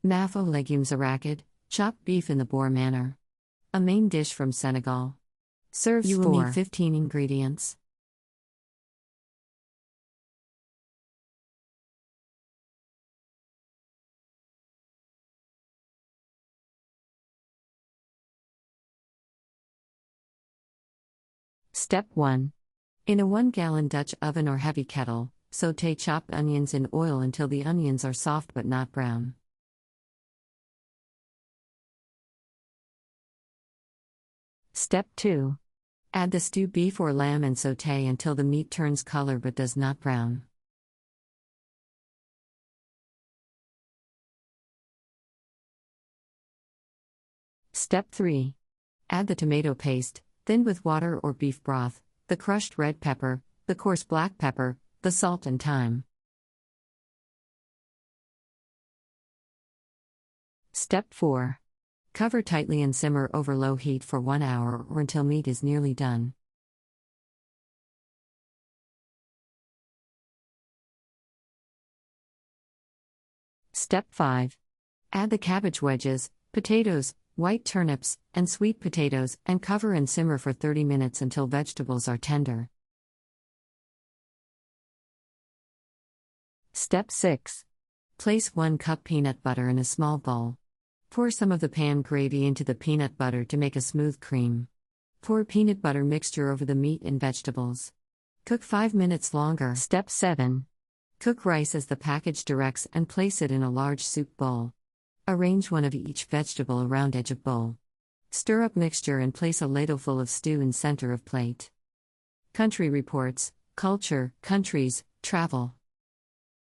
Maffe aux Legumes Arachid, chopped beef in the Boer Manner. A main dish from Senegal. Serves you will need 15 ingredients. Step 1. In a 1-gallon Dutch oven or heavy kettle, sauté chopped onions in oil until the onions are soft but not brown. Step 2. Add the stewed beef or lamb and sauté until the meat turns color but does not brown. Step 3. Add the tomato paste, thinned with water or beef broth, the crushed red pepper, the coarse black pepper, the salt and thyme. Step 4. Cover tightly and simmer over low heat for 1 hour or until meat is nearly done. Step 5. Add the cabbage wedges, potatoes, white turnips, and sweet potatoes and cover and simmer for 30 minutes until vegetables are tender. Step 6. Place 1 cup peanut butter in a small bowl. Pour some of the pan gravy into the peanut butter to make a smooth cream. Pour peanut butter mixture over the meat and vegetables. Cook 5 minutes longer. Step 7. Cook rice as the package directs and place it in a large soup bowl. Arrange one of each vegetable around edge of bowl. Stir up mixture and place a ladleful of stew in center of plate. Country Reports, Culture, Countries, Travel.